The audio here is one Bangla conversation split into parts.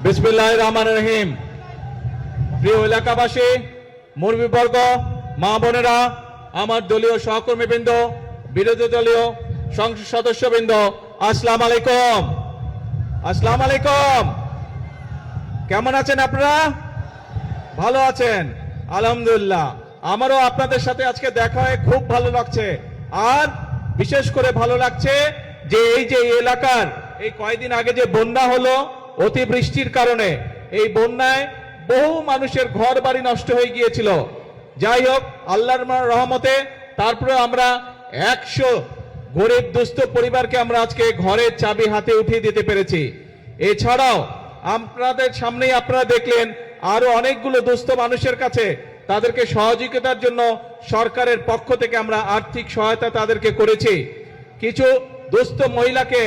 বিসমিল্লাহির রহমানির রহিম। প্রিয় এলাকাবাসী, মুরব্বীবর্গ, মা বোনেরা, আমার দলীয় সহকর্মীবৃন্দ, বিরোধী দলীয় সংসদ সদস্যবৃন্দ, আসসালামু আলাইকুম। আসসালামু আলাইকুম। কেমন আছেন আপনারা? ভালো আছেন? আলহামদুলিল্লাহ। আমারও আপনাদের সাথে আজকে দেখা হয়ে খুব ভালো লাগছে। আর বিশেষ করে ভালো লাগছে যে এই এলাকার এই কয়েকদিন আগে যে বন্যা হলো, অতিবৃষ্টির কারণে এই বন্যায় বহু মানুষের ঘর বাড়ি নষ্ট হয়ে গিয়েছিল। যাই হোক, আল্লাহর রহমতে তারপরে আমরা 100 গরিব দুস্থ পরিবারকে আমরা আজকে ঘরের চাবি হাতে উঠিয়ে দিতে পেরেছি। এছাড়াও আপনাদের সামনেই আপনারা দেখলেন আরো অনেকগুলো দুস্থ মানুষের কাছে তাদেরকে সহযোগিতার জন্য সরকারের পক্ষ থেকে আমরা আর্থিক সহায়তা তাদেরকে করেছি। কিছু দুস্থ মহিলাকে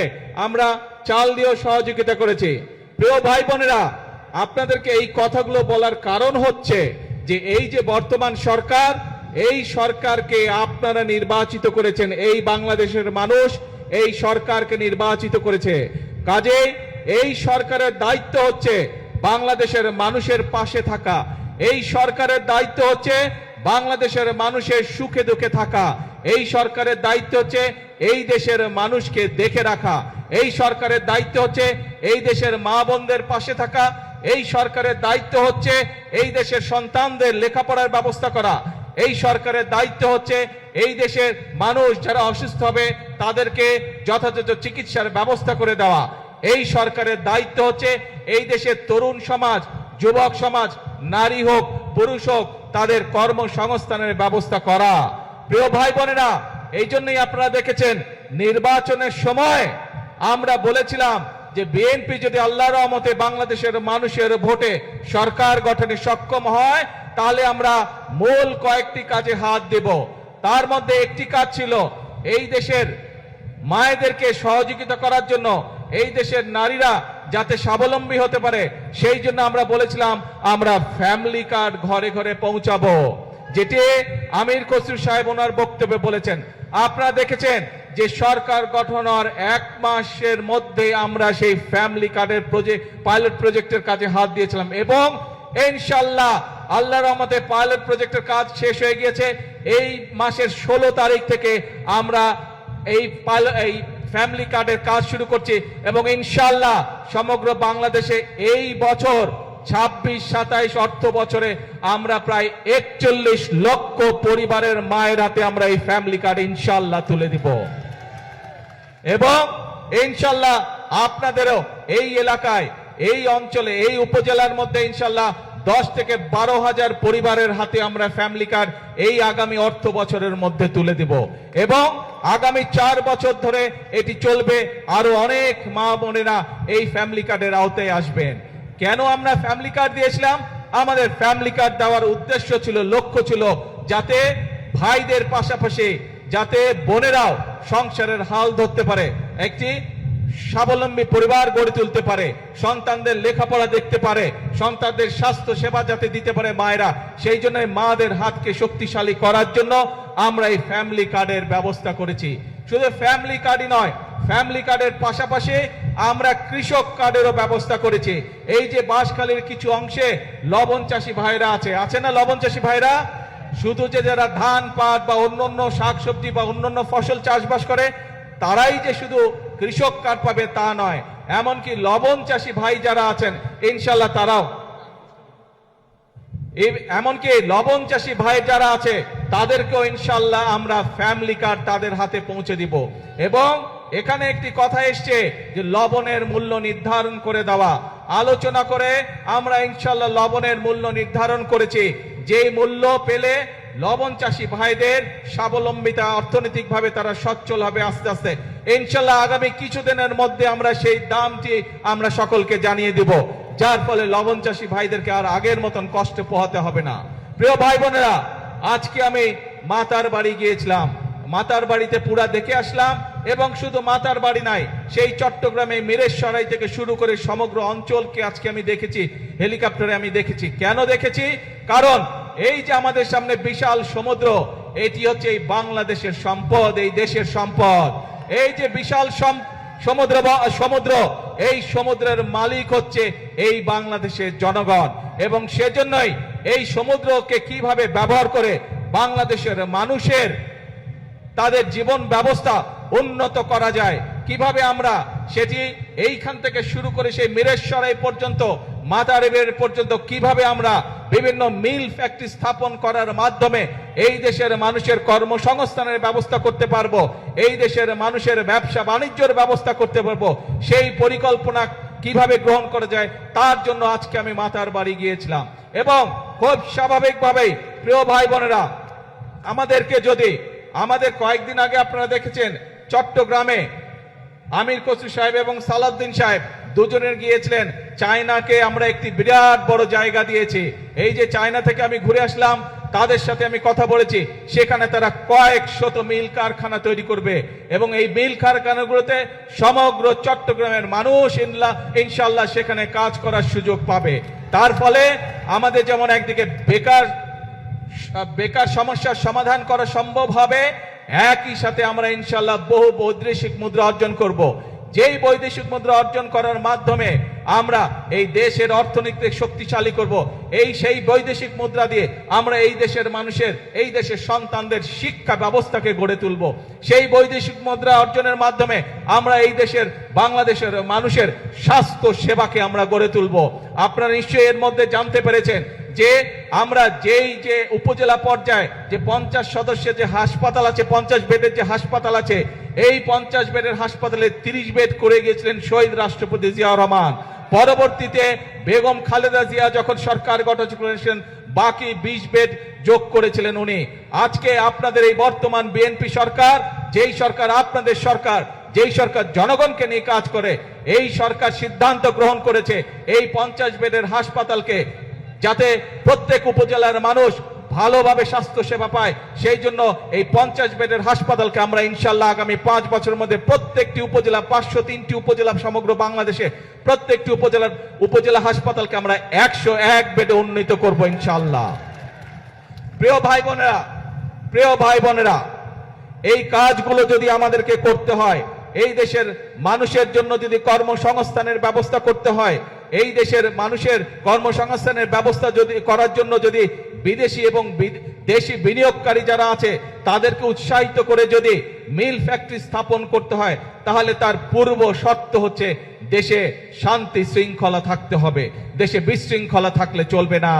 আমরা চাল দিয়েও সহযোগিতা করেছি। প্রিয় ভাই বোনেরা, আপনাদেরকে এই কথাগুলো বলার কারণ হচ্ছে যে এই যে বর্তমান সরকার, এই সরকারকে আপনারা নির্বাচিত করেছেন। এই বাংলাদেশের মানুষ এই সরকারকে নির্বাচিত করেছে। কাজেই এই সরকারের দায়িত্ব হচ্ছে বাংলাদেশের মানুষের পাশে থাকা। এই সরকারের দায়িত্ব হচ্ছে বাংলাদেশের মানুষের সুখে দুঃখে থাকা। এই সরকারের দায়িত্ব হচ্ছে এই দেশের মানুষকে দেখে রাখা। এই সরকারের দায়িত্ব হচ্ছে এই দেশের মা বোনদের পাশে থাকা। এই সরকারের দায়িত্ব হচ্ছে এই দেশের সন্তানদের লেখাপড়ার ব্যবস্থা করা। এই সরকারের দায়িত্ব হচ্ছে এই দেশের মানুষ যারা অসুস্থ হবে তাদেরকে যথাযথ চিকিৎসার ব্যবস্থা করে দেওয়া। এই সরকারের দায়িত্ব হচ্ছে এই দেশের তরুণ সমাজ, যুবক সমাজ, নারী হোক পুরুষ হোক, তাদের কর্মসংস্থানের ব্যবস্থা করা। প্রিয় ভাই বোনেরা, এই জন্যই আপনারা দেখেছেন নির্বাচনের সময় আমরা বলেছিলাম যে বিএনপি যদি আল্লাহর রহমতে বাংলাদেশের মানুষের ভোটে সরকার গঠনে সক্ষম হয় তাহলে আমরা মূল কয়েকটি কাজে হাত দেব। তার মধ্যে একটি কাজ ছিল এই দেশের মায়েদেরকে সহযোগিতা করার জন্য, এই দেশের নারীরা যাতে স্বাবলম্বী হতে পারে সেই জন্য আমরা বলেছিলাম আমরা ফ্যামিলি কার্ড ঘরে ঘরে পৌঁছাবো, যেটি আমির খসরু সাহেব ওনার বক্তব্যে বলেছেন। আপনারা দেখেছেন যে সরকার গঠন হওয়ার 1 মাসের মধ্যে আমরা সেই ফ্যামিলি কার্ডের পাইলট প্রজেক্টের কাজে হাত দিয়েছিলাম এবং ইনশাআল্লাহ আল্লাহর রহমতে পাইলট প্রজেক্টের কাজ শেষ হয়ে গিয়েছে। এই মাসের 16 তারিখ থেকে আমরা এই ফ্যামিলি কার্ডের কাজ শুরু করছি এবং ইনশাআল্লাহ সমগ্র বাংলাদেশে এই বছর 26-27 অর্থ বছরে আমরা প্রায় 41 লক্ষ পরিবারের মায়ের হাতে আমরা এই ফ্যামিলি কার্ড ইনশাআল্লাহ তুলে দিব এবং ইনশাআল্লাহ আপনাদেরও এই এলাকায়, এই অঞ্চলে, এই উপজেলার মধ্যে ইনশাআল্লাহ 10 থেকে 12 হাজার পরিবারের হাতে আমরা ফ্যামিলি কার্ড এই আগামী অর্থ বছরের মধ্যে তুলে দিব এবং আগামী 4 বছর ধরে এটি চলবে। আরো অনেক মা বোনেরা এই ফ্যামিলি কার্ডের আওতায় আসবেন। কেন আমরা ফ্যামিলি কার্ড দিয়েছিলাম? আমাদের ফ্যামিলি কার্ড দেওয়ার উদ্দেশ্য ছিল, লক্ষ্য ছিল যাতে ভাইদের পাশাপাশি যাতে বোনেরাও সংসারের হাল ধরতে পারে, একটি স্বাবলম্বী পরিবার গড়ে তুলতে পারে, সন্তানদের লেখাপড়া দেখতে পারে, সন্তানদের স্বাস্থ্য সেবা যাতে দিতে পারে মায়েরা। সেই জন্য মাদের হাতকে শক্তিশালী করার জন্য আমরা এই ফ্যামিলি কার্ডের ব্যবস্থা করেছি। শুধু ফ্যামিলি কার্ডই নয়, ফ্যামিলি কার্ডের পাশাপাশি আমরা কৃষক কার্ডেরও ব্যবস্থা করেছি। এই যে বাঁশখালীর কিছু অংশে লবণ চাষী ভাইরা আছে না, লবণ চাষী ভাইরা শুধু যে যারা ধান পাট বা অন্যান্য শাকসবজি বা অন্যান্য ফসল চাষবাস করে তারাই যে শুধু কৃষক কার্ড পাবে তা নয়, এমনকি লবণ চাষী ভাই যারা আছেন ইনশাআল্লাহ তারাও, এমনকি লবণ চাষী ভাই যারা আছে তাদেরকেও ইনশাআল্লাহ আমরা ফ্যামিলি কার্ড তাদের হাতে পৌঁছে দিব। এবং এখানে একটি কথা এসছে যে লবণের মূল্য নির্ধারণ করে দেওয়া। আলোচনা করে আমরা ইনশাআল্লাহ লবণের মূল্য নির্ধারণ করেছি, যে মূল্য পেলে লবণ চাষী ভাইদের স্বাবলম্বিতা, অর্থনৈতিকভাবে তারা সচ্ছল হবে আস্তে আস্তে। ইনশাআল্লাহ আগামী কিছুদিনের মধ্যে আমরা সেই দামটি আমরা সকলকে জানিয়ে দেব, যার ফলে লবণ চাষী ভাইদেরকে আর আগের মতন কষ্ট পোহাতে হবে না। প্রিয় ভাই বোনেরা, আজকে আমি মাতার বাড়ি গিয়েছিলাম, মাতার বাড়িতে পুরা দেখে আসলাম এবং শুধু মাতার বাড়ি নাই, সেই চট্টগ্রামে মিরেশসরাই থেকে শুরু করে সমগ্র অঞ্চলকে আজকে আমি দেখেছি, হেলিকপ্টারে আমি দেখেছি। কেন দেখেছি? কারণ এই যে আমাদের সামনে বিশাল সমুদ্র, এটি হচ্ছে এই বাংলাদেশের সম্পদ, এই দেশের সম্পদ। এই যে বিশাল সমুদ্র এই সমুদ্রের মালিক হচ্ছে এই বাংলাদেশের জনগণ, এবং সেজন্যই এই সমুদ্রকে কিভাবে ব্যবহার করে বাংলাদেশের মানুষের তাদের জীবন ব্যবস্থা উন্নত করা যায়, কিভাবে আমরা সেটি এইখান থেকে শুরু করে সেই মিরেশ্বরাই পর্যন্ত মাদারীপুর পর্যন্ত কিভাবে আমরা বিভিন্ন মিল ফ্যাক্টরি স্থাপন করার মাধ্যমে এই দেশের মানুষের কর্মসংস্থানের ব্যবস্থা করতে পারবো, এই দেশের মানুষের ব্যবসা বাণিজ্যের ব্যবস্থা করতে পারবো, সেই পরিকল্পনা কিভাবে গ্রহণ করা যায় তার জন্য আজকে আমি মাতার বাড়ি গিয়েছিলাম। এবং খুব স্বাভাবিকভাবেই প্রিয় ভাই বোনেরা, আমাদের কয়েকদিন আগে আপনারা দেখেছেন চট্টগ্রামে আমির খসরু সাহেব এবং সালাউদ্দিন সাহেব দুজনের গিয়েছিলেন চায়নাকে আমরা একটি বিরাট বড় জায়গা দিয়েছি। এই যে চায়না থেকে আমি ঘুরে আসলাম, তাদের সাথে আমি কথা বলেছি, সেখানে তারা কয়েক শত মিল কারখানা তৈরি করবে এবং এই মিল কারখানাগুলোতে সমগ্র চট্টগ্রামের মানুষ ইনশাআল্লাহ সেখানে কাজ করার সুযোগ পাবে। তার ফলে আমাদের যেমন একদিকে বেকার সমস্যার সমাধান করা সম্ভব হবে, একই সাথে আমরা ইনশাআল্লাহ বহু বৈদেশিক মুদ্রা অর্জন করব। যেই বৈদেশিক মুদ্রা অর্জন করার মাধ্যমে আমরা এই দেশের অর্থনীতি শক্তিশালী করব, সেই বৈদেশিক মুদ্রা দিয়ে আমরা এই দেশের মানুষের, এই দেশের সন্তানদের শিক্ষা ব্যবস্থাকে গড়ে তুলব। সেই বৈদেশিক মুদ্রা অর্জনের মাধ্যমে আমরা এই দেশের বাংলাদেশের মানুষের স্বাস্থ্য সেবাকে আমরা গড়ে তুলব। আপনারা নিশ্চয়ই এর মধ্যে জানতে পেরেছেন যে আমরা যে উপজেলা পর্যায়ে যে 50 সদস্যের যে হাসপাতাল আছে, 50 বেডের যে হাসপাতাল আছে, এই 50 বেডের হাসপাতালে 30 বেড করে গিয়েছিলেন শহীদ রাষ্ট্রপতি জিয়াউর রহমান। পরবর্তীতে বেগম খালেদা জিয়া যখন সরকার গঠন করেছেন, বাকি 20 বেড যোগ করেছিলেন উনি। আজকে আপনাদের এই বর্তমান বিএনপি সরকার, যেই সরকার আপনাদের সরকার, যেই সরকার জনগণকে নিয়ে কাজ করে, এই সরকার সিদ্ধান্ত গ্রহণ করেছে এই 50 বেডের হাসপাতালকে যাতে প্রত্যেক উপজেলার মানুষ ভালোভাবে স্বাস্থ্য সেবা পায়, সেই জন্য এই 50 বেডের হাসপাতালকে আমরা ইনশাআল্লাহ আগামী 5 বছরের মধ্যে প্রত্যেকটি উপজেলা, 503টি উপজেলা সমগ্র বাংলাদেশে প্রত্যেকটি উপজেলা হাসপাতালকে আমরা 101 বেডে উন্নীত করব ইনশাআল্লাহ। প্রিয় ভাই বোনেরা, এই কাজগুলো যদি আমাদেরকে করতে হয়, এই দেশের মানুষের জন্য যদি কর্মসংস্থানের ব্যবস্থা করতে হয়, এই দেশের মানুষের কর্মসংস্থানের ব্যবস্থা যদি করার জন্য যদি বিদেশি এবং দেশি বিনিয়োগকারী যারা আছে তাদেরকে উৎসাহিত করে যদি মিল ফ্যাক্টরি স্থাপন করতে হয়, তাহলে তার পূর্ব শর্ত হচ্ছে দেশে শান্তি শৃঙ্খলা থাকতে হবে। দেশে বিশৃঙ্খলা থাকলে চলবে না।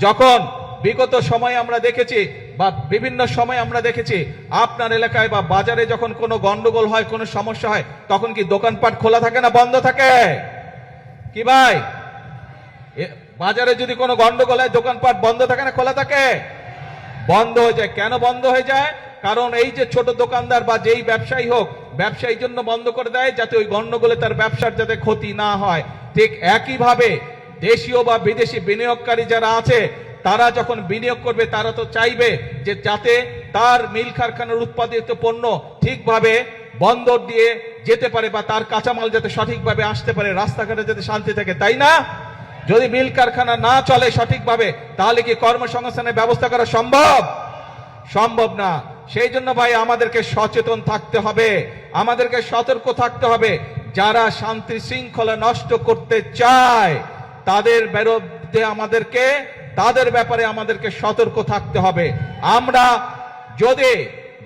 যখন বিগত সময় আমরা দেখেছি বা বিভিন্ন সময় আমরা দেখেছি আপনার এলাকায় বা বাজারে যখন কোনো গন্ডগোল হয়, কোনো সমস্যা হয়, তখন কি দোকানপাট খোলা থাকে না বন্ধ থাকে? কি ভাই, বাজারে যদি কোনো গন্ডগোল হয় দোকানপাট বন্ধ থাকে না খোলা থাকে? বন্ধ হয়ে যায়। কেন বন্ধ হয়ে যায়? কারণ এই যে ছোট দোকানদার বা যেই ব্যবসায়ী হোক, ব্যবসায়ীর জন্য বন্ধ করে দেয় যাতে ওই গন্ডগোলে তার ব্যবসার যাতে ক্ষতি না হয়। ঠিক একইভাবে দেশীয় বা বিদেশি বিনিয়োগকারী যারা আছে, তারা যখন বিনিয়োগ করবে তারা তো চাইবে যে যাতে তার মিল কারখানার উৎপাদিত পণ্য ঠিকভাবে বন্দর দিয়ে যেতে পারে বা তার কাঁচামাল যাতে সঠিকভাবে আসতে পারে, রাস্তাঘাটে যাতে শান্তি থাকে, তাই না? যদি মিল কারখানা না চলে সঠিকভাবে, তাহলে কি কর্মসংস্থানের ব্যবস্থা করা সম্ভব না। সেই জন্য ভাই আমাদেরকে সচেতন থাকতে হবে, আমাদেরকে সতর্ক থাকতে হবে। যারা শান্তি শৃঙ্খলা নষ্ট করতে চায় তাদের বিরুদ্ধে তাদের ব্যাপারে আমাদেরকে সতর্ক থাকতে হবে। আমরা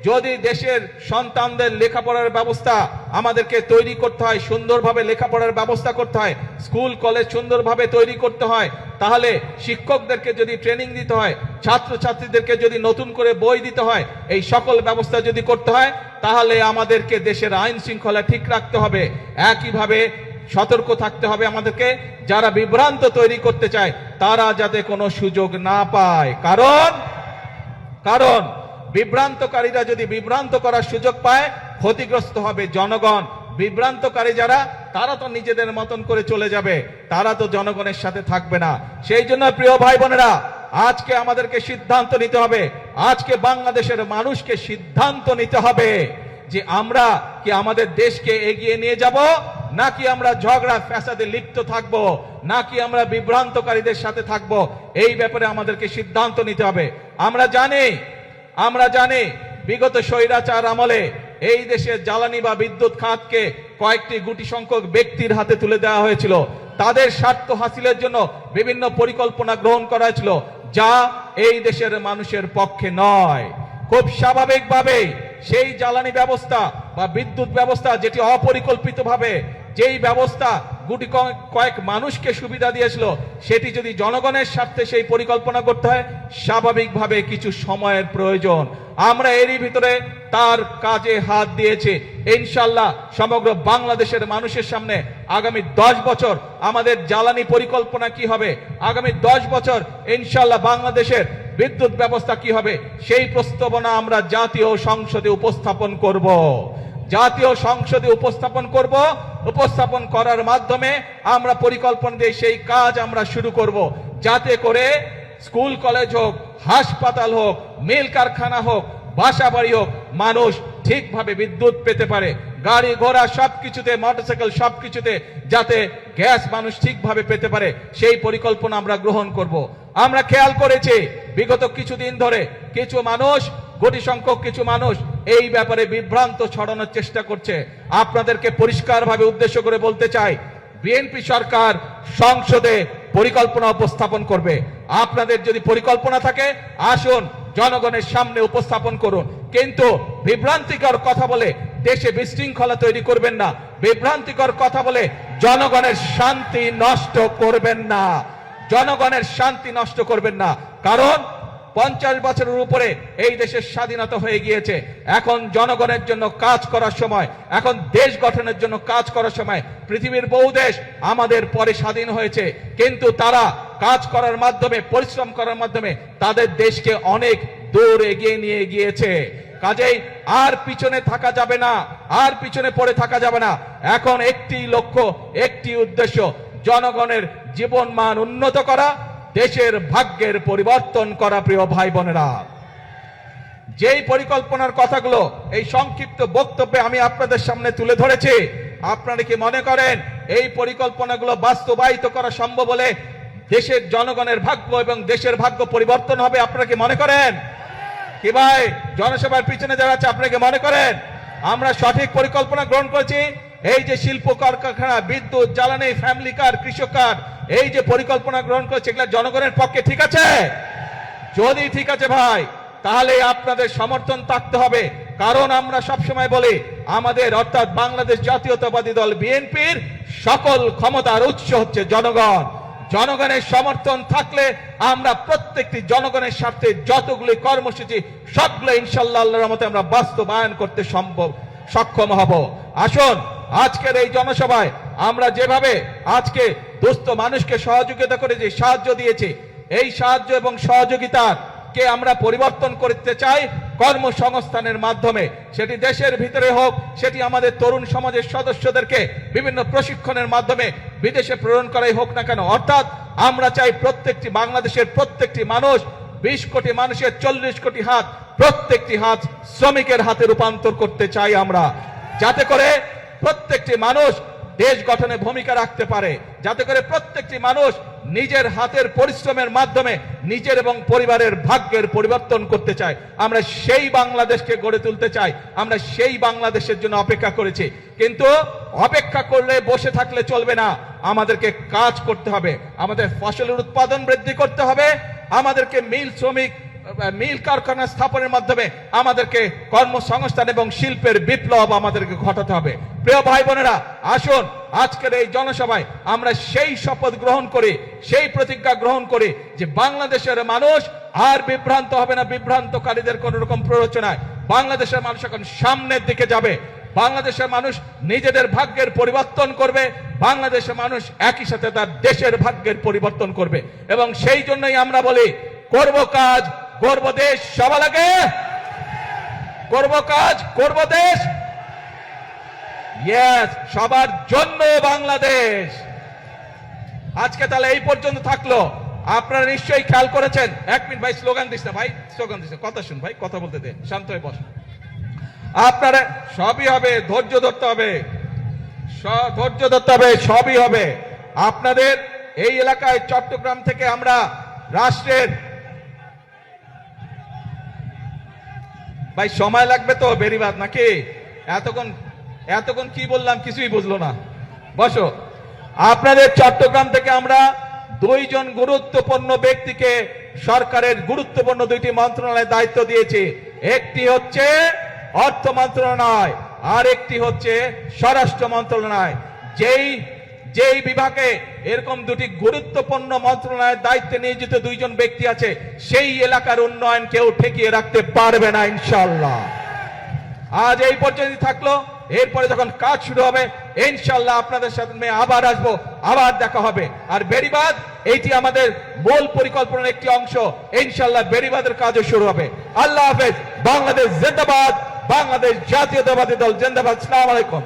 যদি দেশের সন্তানদের লেখাপড়ার ব্যবস্থা আমাদেরকে তৈরি করতে হয়, সুন্দরভাবে লেখাপড়ার ব্যবস্থা করতে হয়, স্কুল কলেজ সুন্দরভাবে তৈরি করতে হয়, তাহলে শিক্ষকদেরকে যদি ট্রেনিং দিতে হয়, ছাত্রছাত্রীদেরকে যদি নতুন করে বই দিতে হয়, এই সকল ব্যবস্থা যদি করতে হয়, তাহলে আমাদেরকে দেশের আইন শৃঙ্খলা ঠিক রাখতে হবে। একইভাবে সতর্ক থাকতে হবে আমাদেরকে, যারা বিভ্রান্ত তৈরি করতে চায় তারা যাতে কোনো সুযোগ না পায়। কারণ বিভ্রান্তকারীরা যদি বিভ্রান্ত করার সুযোগ পায়, ক্ষতিগ্রস্ত হবে জনগণ। বিভ্রান্তকারী যারা, তারা তো নিজেদের মতন করে চলে যাবে, তারা তো জনগণের সাথে থাকবে না। সেই জন্য প্রিয় ভাই বোনেরা, আজকে আমাদেরকে সিদ্ধান্ত নিতে হবে, আজকে বাংলাদেশের মানুষকে সিদ্ধান্ত নিতে হবে যে আমরা কি আমাদের দেশকে এগিয়ে নিয়ে যাব, নাকি আমরা ঝগড়া ফ্যাসাদে লিপ্ত থাকব, নাকি আমরা বিভ্রান্তকারীদের সাথে থাকব। এই ব্যাপারে আমাদেরকে সিদ্ধান্ত নিতে হবে। আমরা জানি বিগত স্বৈরাচার আমলে এই দেশের জ্বালানি বা বিদ্যুৎ খাতকে কয়েকটি গুটি সংখ্যক ব্যক্তির হাতে তুলে দেওয়া হয়েছিল। তাদের স্বার্থ হাসিলের জন্য বিভিন্ন পরিকল্পনা গ্রহণ করা হয়েছিল, যা এই দেশের মানুষের পক্ষে নয়। খুব স্বাভাবিকভাবে সেই জ্বালানি ব্যবস্থা বা বিদ্যুৎ ব্যবস্থা, যেটি অপরিকল্পিতভাবে যেই ব্যবস্থা গুটি কয়েক মানুষকে সুবিধা দিয়েছিল, সেটি যদি জনগণের স্বার্থে সেই পরিকল্পনা করতে হয়, স্বাভাবিকভাবে কিছু সময়ের প্রয়োজন। আমরা এরই ভিতরে তার কাজে হাত দিয়েছি। ইনশাআল্লাহ সমগ্র বাংলাদেশের মানুষের সামনে আগামী 10 বছর আমাদের জ্বালানি পরিকল্পনা কি হবে, আগামী 10 বছর ইনশাআল্লাহ বাংলাদেশের বিদ্যুৎ ব্যবস্থা কি হবে, সেই প্রস্তাবনা আমরা জাতীয় সংসদে উপস্থাপন করব। জাতীয় সংসদে উপস্থাপন করার মাধ্যমে আমরা পরিকল্পনা দিয়ে সেই কাজ আমরা শুরু করব, যাতে করে স্কুল কলেজ হোক, হাসপাতাল হোক, মিল কারখানা হোক, বাসা বাড়ি হোক, মানুষ ঠিকভাবে বিদ্যুৎ পেতে পারে। গাড়ি ঘোড়া সবকিছুতে, মোটরসাইকেল সবকিছুতে যাতে গ্যাস মানুষ ঠিকভাবে পেতে পারে, সেই পরিকল্পনা আমরা গ্রহণ করব। আমরা খেয়াল করেছি বিগত কিছুদিন ধরে কিছু মানুষ, কোটি সংখ্যক কিছু মানুষ এই ব্যাপারে বিভ্রান্ত ছড়ানোর চেষ্টা করছে। আপনাদেরকে পরিষ্কারভাবে উদ্দেশ্য করে বলতে চাই, বিএনপি সরকার সংসদে পরিকল্পনা উপস্থাপন করবে। আপনাদের যদি পরিকল্পনা থাকে, আসুন জনগণের সামনে উপস্থাপন করুন, কিন্তু বিভ্রান্তিকর কথা বলে দেশে বিশৃঙ্খলা তৈরি করবেন না, বিভ্রান্তিকর কথা বলে জনগণের শান্তি নষ্ট করবেন না, জনগণের শান্তি নষ্ট করবেন না। কারণ 50 বছরের উপরে এই দেশের স্বাধীনতা হয়ে গিয়েছে। এখন জনগণের জন্য কাজ করার সময়, এখন দেশ গঠনের জন্য কাজ করার সময়। পৃথিবীর বহু দেশ আমাদের পরে স্বাধীন হয়েছে, কিন্তু তারা কাজ করার মাধ্যমে, পরিশ্রম করার মাধ্যমে তাদের দেশকে অনেক দূর এগিয়ে নিয়ে গিয়েছে। কাজেই আর পিছনে থাকা যাবে না, আর পিছনে পড়ে থাকা যাবে না। এখন একটি লক্ষ্য, একটি উদ্দেশ্য, জনগণের জীবন মান উন্নত করা, দেশের ভাগ্যের পরিবর্তন করা। প্রিয় ভাই বোনেরা, যেই পরিকল্পনার কথাগুলো এই সংক্ষিপ্ত বক্তব্যে আমি আপনাদের সামনে তুলে ধরেছি, আপনারা কি মনে করেন এই পরিকল্পনাগুলো বাস্তবায়িত করা সম্ভব হলে দেশের জনগণের ভাগ্য এবং দেশের ভাগ্য পরিবর্তন হবে? আপনারা কি মনে করেন? কি ভাই, জনসভার পিছনে যারা আছে, আপনারা কি মনে করেন আমরা সঠিক পরিকল্পনা গ্রহণ করেছি? এই যে শিল্প কারখানা, বিদ্যুৎ, জ্বালানি, ফ্যামিলি কার, কৃষক কার, এই যে পরিকল্পনা গ্রহণ করেছে, এগুলো জনগণের পক্ষে ঠিক আছে? যদি ঠিক আছে ভাই, তাহলে আপনাদের সমর্থন থাকতে হবে। কারণ আমরা সবসময় বলি, আমাদের অর্থাৎ বাংলাদেশ জাতীয়তাবাদী দল বিএনপির সকল ক্ষমতার উৎস হচ্ছে জনগণ। জনগণের সমর্থন থাকলে আমরা প্রত্যেকটি জনগণের স্বার্থে যতগুলি কর্মসূচি, সবগুলো ইনশাআল্লাহ আল্লাহর রহমতে আমরা বাস্তবায়ন করতে সক্ষম হব। আসুন আজকের এই জনসভায় আমরা যেভাবে আজকে দুস্থ মানুষকে সহযোগিতা করে যে সাহায্য দিয়েছি, এই সাহায্য এবং সহযোগিতার কে আমরা পরিবর্তন করতে চাই কর্মসংস্থানের মাধ্যমে। সেটি দেশের ভিতরে হোক, সেটি আমাদের তরুণ সমাজের সদস্যদেরকে বিভিন্ন প্রশিক্ষণের মাধ্যমে বিদেশে প্রেরণ করাই হোক না কেন। অর্থাৎ আমরা চাই প্রত্যেকটি বাংলাদেশের প্রত্যেকটি মানুষ, 20 কোটি মানুষের 40 কোটি হাত, প্রত্যেকটি হাত শ্রমিকের হাতে রূপান্তর করতে চাই আমরা, যাতে করে প্রত্যেকটি মানুষ দেশ গঠনে ভূমিকা রাখতে পারে, যাতে করে প্রত্যেকটি মানুষ নিজের হাতের পরিশ্রমের মাধ্যমে নিজের এবং পরিবারের ভাগ্যের পরিবর্তন করতে চায়। আমরা সেই বাংলাদেশকে গড়ে তুলতে চাই। আমরা সেই বাংলাদেশের জন্য অপেক্ষা করেছি, কিন্তু অপেক্ষা করলে, বসে থাকলে চলবে না। আমাদেরকে কাজ করতে হবে, আমাদের ফসলের উৎপাদন বৃদ্ধি করতে হবে, আমাদেরকে মিল কারখানা স্থাপনের মাধ্যমে আমাদেরকে কর্মসংস্থান এবং শিল্পের বিপ্লব আমাদেরকে ঘটাতে হবে। প্রিয় ভাই বোনেরা, আসুন আজকের এই জনসভায় আমরা সেই শপথ গ্রহণ করি, সেই প্রতিজ্ঞা গ্রহণ করি যে বাংলাদেশের মানুষ আর বিভ্রান্ত হবে না, বিভ্রান্তকারীদের কোন রকম প্ররোচনায়। বাংলাদেশের মানুষ এখন সামনের দিকে যাবে, বাংলাদেশের মানুষ নিজেদের ভাগ্যের পরিবর্তন করবে, বাংলাদেশের মানুষ একই সাথে তার দেশের ভাগ্যের পরিবর্তন করবে। এবং সেই জন্যই আমরা বলি, করব কাজ, করব দেশ, সবার আগে করব কাজ, করব দেশ, ইয়েস, সবার জন্য বাংলাদেশ। আজকে তাহলে এই পর্যন্ত থাকলো। আপনারা নিশ্চয়ই খেয়াল করেছেন। 1 মিনিট ভাই, স্লোগান দিস না ভাই, স্লোগান দিস না, কথা শুন ভাই, কথা বলতে দে, শান্ত হয়ে বস। আপনারা সবই হবে, ধৈর্য ধরতে হবে, ধৈর্য ধরতে হবে, সবই হবে। আপনাদের এই এলাকায় চট্টগ্রাম থেকে আমরা রাষ্ট্রের, ভাই সময় লাগবে তো বেরিবাদ নাকি, এতক্ষণ এতক্ষণ কি বললাম কিছুই বুঝলো না। বসো। আপনাদের চট্টগ্রাম থেকে আমরা দুইজন গুরুত্বপূর্ণ ব্যক্তিকে সরকারের গুরুত্বপূর্ণ দুইটি মন্ত্রণালয়ের দায়িত্ব দিয়েছি। একটি হচ্ছে অর্থ মন্ত্রণালয়, আর একটি হচ্ছে স্বরাষ্ট্র মন্ত্রণালয়। যেই বিভাগে এরকম দুটি গুরুত্বপূর্ণ মন্ত্রণালয়ের দায়িত্বে নিয়োজিত দুইজন ব্যক্তি আছে, সেই এলাকার উন্নয়ন কেউ ঠেকিয়ে রাখতে পারবে না ইনশাআল্লাহ। আজ এই পর্যন্ত থাকলো, এরপরে যখন কাজ শুরু হবে ইনশাআল্লাহ আপনাদের সাথে আবার আসবো, আবার দেখা হবে। আর বেড়িবাঁধ এইটি আমাদের মূল পরিকল্পনার একটি অংশ, ইনশাআল্লাহ বেড়িবাঁধের কাজও শুরু হবে। আল্লাহ হাফেজ। বাংলাদেশ জিন্দাবাদ, বাংলাদেশ জাতীয়তাবাদী দল জিন্দাবাদ। আসসালামু আলাইকুম।